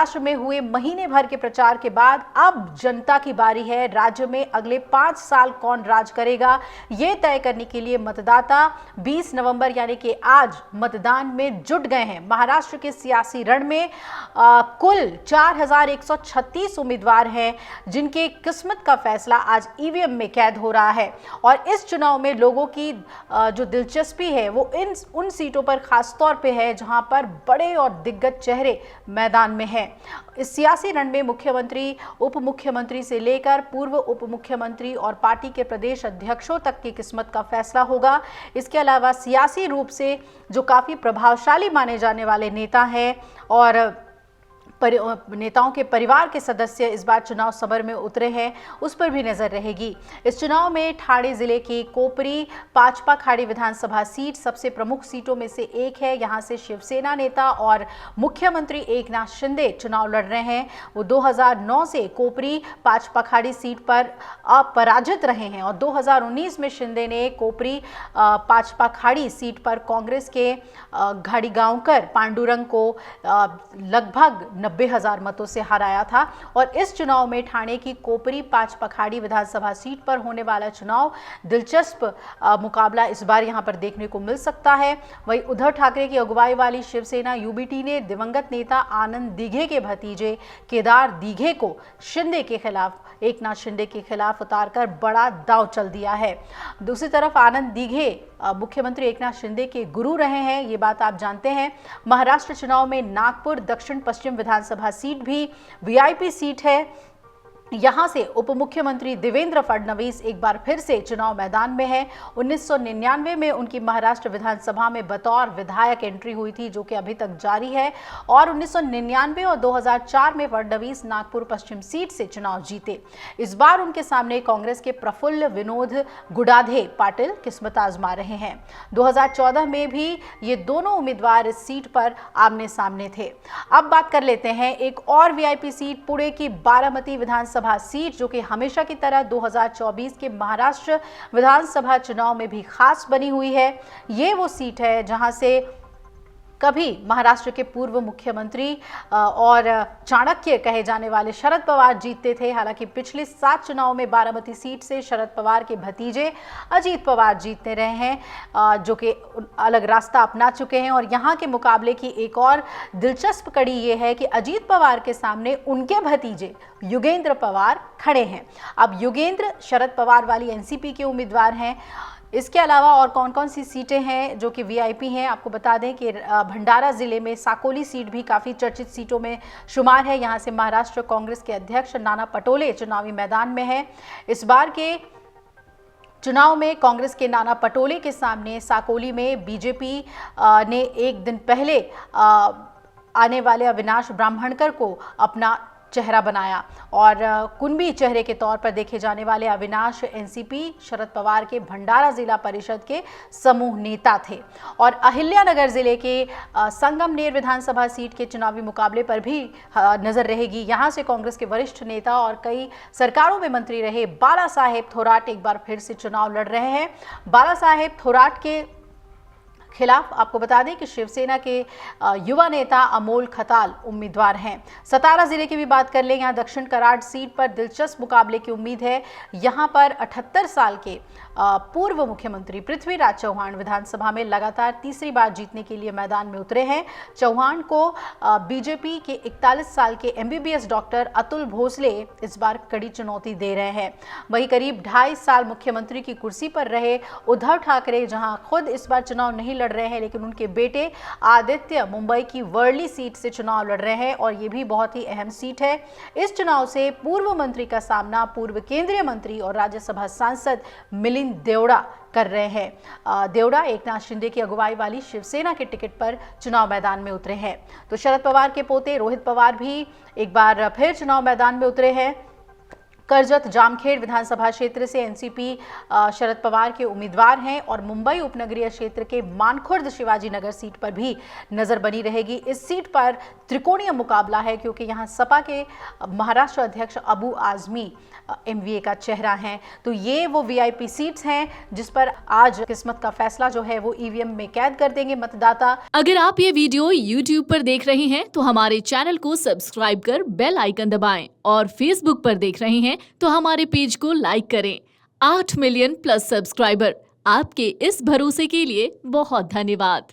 महाराष्ट्र में हुए महीने भर के प्रचार के बाद अब जनता की बारी है। राज्य में अगले 5 साल कौन राज करेगा, ये तय करने के लिए मतदाता 20 नवंबर यानी कि आज मतदान में जुट गए हैं। महाराष्ट्र के सियासी रण में कुल 4136 उम्मीदवार हैं, जिनके किस्मत का फैसला आज ईवीएम में कैद हो रहा है। और इस चुनाव में लोगों की जो दिलचस्पी है वो उन सीटों पर खास तौर पे है जहां पर बड़े और दिग्गज चेहरे मैदान में हैं। इस सियासी रण में मुख्यमंत्री, उप मुख्यमंत्री से लेकर पूर्व उप मुख्यमंत्री और पार्टी के प्रदेश अध्यक्षों तक की किस्मत का फैसला होगा। इसके अलावा सियासी रूप से जो काफी प्रभावशाली माने जाने वाले नेता हैं और नेताओं के परिवार के सदस्य इस बार चुनाव समर में उतरे हैं, उस पर भी नजर रहेगी। इस चुनाव में ठाणे जिले की कोपरी पाचपा खाड़ी विधानसभा सीट सबसे प्रमुख सीटों में से एक है। यहां से शिवसेना नेता और मुख्यमंत्री एकनाथ शिंदे चुनाव लड़ रहे हैं। वो 2009 से कोपरी पाचपा खाड़ी सीट पर अपराजित रहे हैं और 2019 में शिंदे ने कोपरी पाचपा खाड़ी सीट पर कांग्रेस के घाड़ीगांवकर पांडुरंग को लगभग 90,000 मतों से हराया था। और इस चुनाव में ठाणे की कोपरी पाचपखाड़ी विधानसभा सीट पर होने वाला चुनाव दिलचस्प मुकाबला इस बार यहां पर देखने को मिल सकता है। वहीं उद्धव ठाकरे की अगुवाई वाली शिवसेना यूबीटी ने दिवंगत नेता आनंद दीघे के भतीजे केदार दीघे को शिंदे के खिलाफ, एकनाथ शिंदे के खिलाफ उतारकर बड़ा दांव चल दिया है। दूसरी तरफ आनंद दीघे मुख्यमंत्री एकनाथ शिंदे के गुरु रहे हैं, ये बात आप जानते हैं। महाराष्ट्र चुनाव में नागपुर दक्षिण पश्चिम विधानसभा सीट भी वीआईपी सीट है। यहां से उप मुख्यमंत्री देवेंद्र फडणवीस एक बार फिर से चुनाव मैदान में है। 1999 में उनकी महाराष्ट्र विधानसभा में बतौर विधायक एंट्री हुई थी, जो कि अभी तक जारी है। और 1999 और 2004 में फडणवीस नागपुर पश्चिम सीट से चुनाव जीते। इस बार उनके सामने कांग्रेस के प्रफुल्ल विनोद गुडाधे पाटिल किस्मत आजमा रहे हैं। 2014 में भी ये दोनों उम्मीदवार इस सीट पर आमने सामने थे। अब बात कर लेते हैं एक और वीआईपी सीट, पुणे की बारामती विधानसभा सीट, जो कि हमेशा की तरह 2024 के महाराष्ट्र विधानसभा चुनाव में भी खास बनी हुई है। ये वो सीट है जहां से कभी महाराष्ट्र के पूर्व मुख्यमंत्री और चाणक्य कहे जाने वाले शरद पवार जीतते थे। हालांकि पिछले 7 चुनाव में बारामती सीट से शरद पवार के भतीजे अजीत पवार जीतते रहे हैं, जो कि अलग रास्ता अपना चुके हैं। और यहाँ के मुकाबले की एक और दिलचस्प कड़ी ये है कि अजीत पवार के सामने उनके भतीजे युगेंद्र पवार खड़े हैं। अब युगेंद्र शरद पवार वाली एनसीपी के उम्मीदवार हैं। इसके अलावा और कौन कौन सी सीटें हैं जो कि वीआईपी हैं, आपको बता दें कि भंडारा जिले में साकोली सीट भी काफ़ी चर्चित सीटों में शुमार है। यहाँ से महाराष्ट्र कांग्रेस के अध्यक्ष नाना पटोले चुनावी मैदान में हैं। इस बार के चुनाव में कांग्रेस के नाना पटोले के सामने साकोली में बीजेपी ने एक दिन पहले आने वाले अविनाश ब्राह्मणकर को अपना चेहरा बनाया। और कुनबी चेहरे के तौर पर देखे जाने वाले अविनाश एनसीपी शरद पवार के भंडारा जिला परिषद के समूह नेता थे। और अहिल्यानगर जिले के संगमनेर विधानसभा सीट के चुनावी मुकाबले पर भी नजर रहेगी। यहां से कांग्रेस के वरिष्ठ नेता और कई सरकारों में मंत्री रहे बाला साहेब थोराट एक बार फिर से चुनाव लड़ रहे हैं। बाला साहेब थोराट के खिलाफ आपको बता दें कि शिवसेना के युवा नेता अमोल खताल उम्मीदवार हैं। सतारा जिले की भी बात कर लें, यहाँ दक्षिण कराड़ सीट पर दिलचस्प मुकाबले की उम्मीद है। यहाँ पर 78 साल के पूर्व मुख्यमंत्री पृथ्वीराज चौहान विधानसभा में लगातार तीसरी बार जीतने के लिए मैदान में उतरे हैं। चौहान को बीजेपी के 41 साल के एमबीबीएस डॉक्टर अतुल भोसले इस बार कड़ी चुनौती दे रहे हैं। वहीं करीब 2.5 साल मुख्यमंत्री की कुर्सी पर रहे उद्धव ठाकरे जहां खुद इस बार चुनाव नहीं लड़ रहे हैं, लेकिन उनके बेटे आदित्य मुंबई की वर्ली सीट से चुनाव लड़ रहे हैं और ये भी बहुत ही अहम सीट है। इस चुनाव से पूर्व मंत्री का सामना पूर्व केंद्रीय मंत्री और राज्यसभा सांसद मिलिंद देवड़ा कर रहे हैं। देवड़ा एकनाथ शिंदे की अगुवाई वाली शिवसेना के टिकट पर चुनाव मैदान में उतरे हैं। तो शरद पवार के पोते रोहित पवार भी एक बार फिर चुनाव मैदान में उतरे हैं। करजत जामखेड़ विधानसभा क्षेत्र से एनसीपी शरद पवार के उम्मीदवार हैं और मुंबई उपनगरीय क्षेत्र के मानखुर्द शिवाजी नगर सीट पर भी नजर बनी रहेगी। इस सीट पर त्रिकोणीय मुकाबला है क्योंकि यहां सपा के महाराष्ट्र अध्यक्ष अबू आजमी एमवीए का चेहरा हैं। तो ये वो वीआईपी सीट्स हैं जिस पर आज किस्मत का फैसला जो है वो ईवीएम में कैद कर देंगे मतदाता। अगर आप ये वीडियो YouTube पर देख रहे हैं तो हमारे चैनल को सब्सक्राइब कर बेल आइकन दबाएं और Facebook पर देख रहे हैं तो हमारे पेज को लाइक करें। 8 मिलियन प्लस सब्सक्राइबर, आपके इस भरोसे के लिए बहुत धन्यवाद।